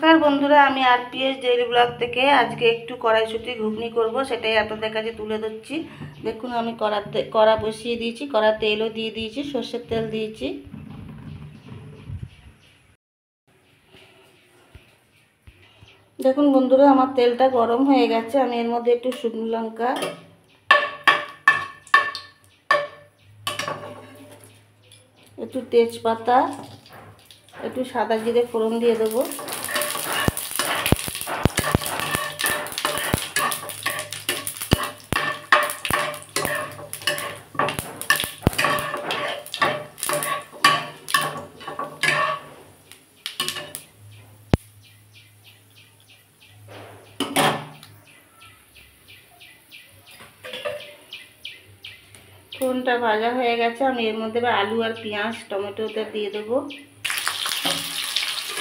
নমস্কার বন্ধুরা, আমি আরপিএস ডেইলি ব্লগ থেকে আজকে একটু কড়াইশুঁটি ঘুগনি করব, সেটাই আপনাদের কাছে তুলে ধরছি। দেখুন আমি কড়া বসিয়ে দিয়েছি, কড়া তেলও দিয়ে দিয়েছি, সর্ষের তেল দিয়েছি। দেখুন বন্ধুরা, আমার তেলটা গরম হয়ে গেছে। আমি এর মধ্যে একটু শুকনো লঙ্কা, একটু তেজপাতা, একটু সাদা জিরে ফোড়ন দিয়ে দেবো। ফোড়নটা ভাজা হয়ে গেছে। আমি এর মধ্যে আলু আর পেঁয়াজ টমেটোটা দিয়ে দেবো।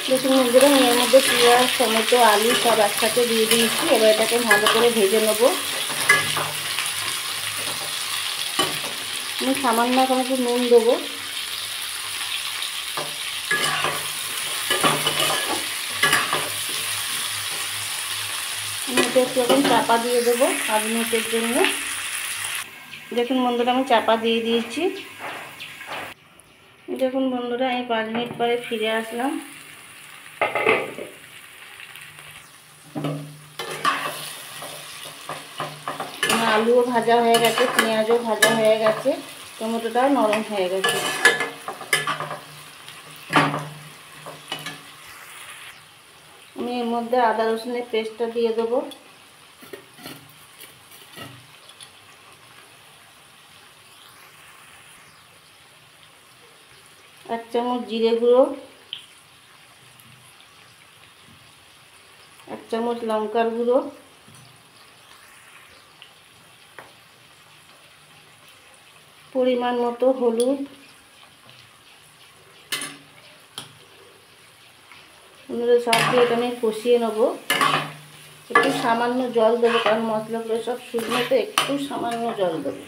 দেখুন বন্ধুরা, আমি এর মধ্যে পেঁয়াজ টমেটো আলু সব একসাথে দিয়ে দিয়েছি। এবার এটাকে ভালো করে ভেজে নেব। আমি সামান্য একটু নুন দেবো। আমি এটা একটু এখন চাপা দিয়ে দেবো 5 মিনিটের জন্য। দেখুন বন্ধুরা, আমি চাপা দিয়ে দিয়েছি। দেখুন বন্ধুরা, আমি 5 মিনিট পরে ফিরে আসলাম। আমার আলুও ভাজা হয়ে গেছে, পেঁয়াজও ভাজা হয়ে গেছে, টমেটোটাও নরম হয়ে গেছে। আমি এর মধ্যে আদা রসুনের পেস্টটা দিয়ে দেবো। 1 চামচ জিরে গুঁড়ো, 1 চামচ লঙ্কার গুঁড়ো, পরিমাণ মতো হলুদ, সব দিয়ে আমি কষিয়ে নেব। একটু সামান্য জল দেবো, কারণ মশলাগুলো সব শুকনোতে একটু সামান্য জল দেবো।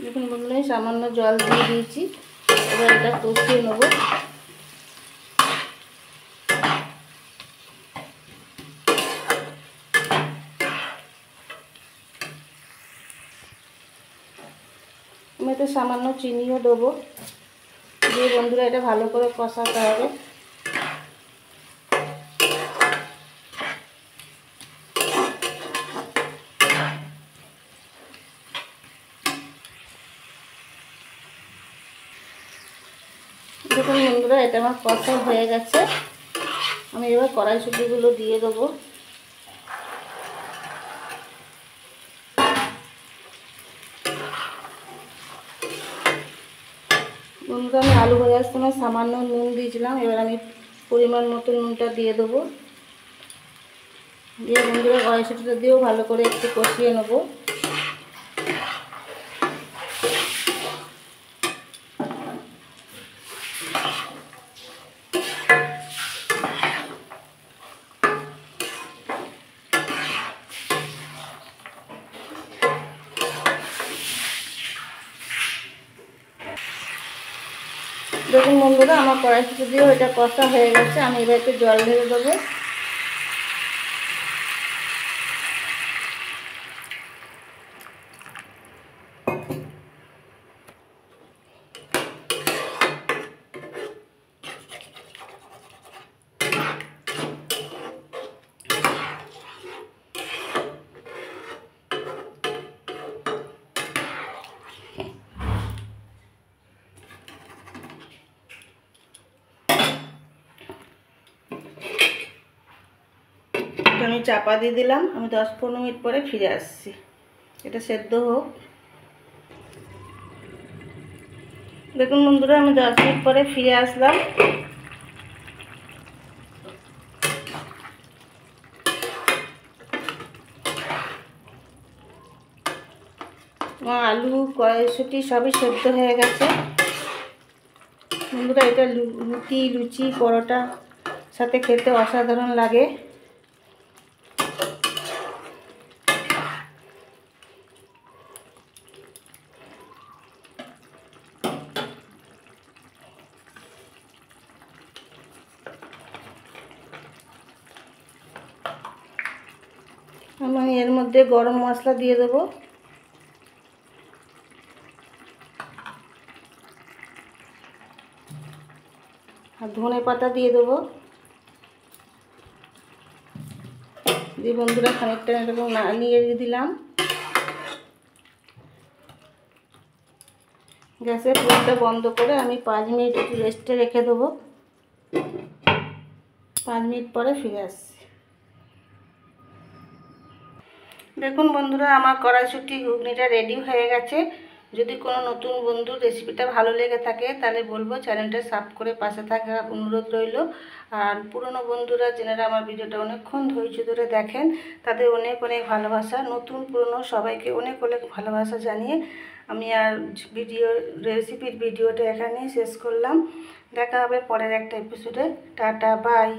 দেখুন বন্ধুরা, সামান্য জল দিয়ে দিয়েছি। এবার এটা কষিয়ে নেব। আমি এতে সামান্য চিনিও দেবো, দিয়ে বন্ধুরা এটা ভালো করে কষাতে হবে। দেখুন বন্ধুরা, এটা আমার কষা হয়ে গেছে। আমি এবার কড়াইশুঁটিগুলো দিয়ে দেবো। বন্ধুরা, আমি আলু ভাজার সময় সামান্য নুন দিয়েছিলাম। এবার আমি পরিমাণ মতো নুনটা দিয়ে দেবো। দিয়ে বন্ধুরা কড়াইশুঁটিটা দিয়েও ভালো করে একটু কষিয়ে নেবো। দেখুন বন্ধুরা, আমার কড়াইশুঁটি দিয়েও এটা কষা হয়ে গেছে। আমি এবার একটু জল ঢেলে দেবো। আমি চাপা দিয়ে দিলাম। আমি 10-15 মিনিট পরে ফিরে আসছি। এটা সেদ্ধ হোক। দেখুন বন্ধুরা, আমি 10 মিনিট পরে ফিরে আসলাম। আমার আলু কড়াইশুঁটি সবই সেদ্ধ হয়ে গেছে। বন্ধুরা, এটা রুটি লুচি পরোটা সাথে খেতে অসাধারণ লাগে। আমি এর মধ্যে গরম মশলা দিয়ে দেবো, আর ধনে পাতা দিয়ে দেবো। দিয়ে বন্ধুরা খানিকটা এরকম নিয়ে দিলাম। গ্যাসের ফ্লেমটা বন্ধ করে আমি 5 মিনিট একটু রেস্টে রেখে দেবো। 5 মিনিট পরে ফিরে আসছি। দেখুন বন্ধুরা, আমার কড়াইশুঁটি ঘুগনিটা রেডি হয়ে গেছে। যদি কোনো নতুন বন্ধুর রেসিপিটা ভালো লেগে থাকে তাহলে বলবো চ্যানেলটা সাবস্ক্রাইব করে পাশে থাকার অনুরোধ রইল। আর পুরনো বন্ধুরা যারা আমার ভিডিওটা অনেকক্ষণ ধৈর্য ধরে দেখেন তাদের অনেক অনেক ভালোবাসা। নতুন পুরনো সবাইকে অনেক অনেক ভালোবাসা জানিয়ে আমি আর রেসিপির ভিডিওটা এখানেই শেষ করলাম। দেখা হবে পরের একটা এপিসোডে। Tata, by.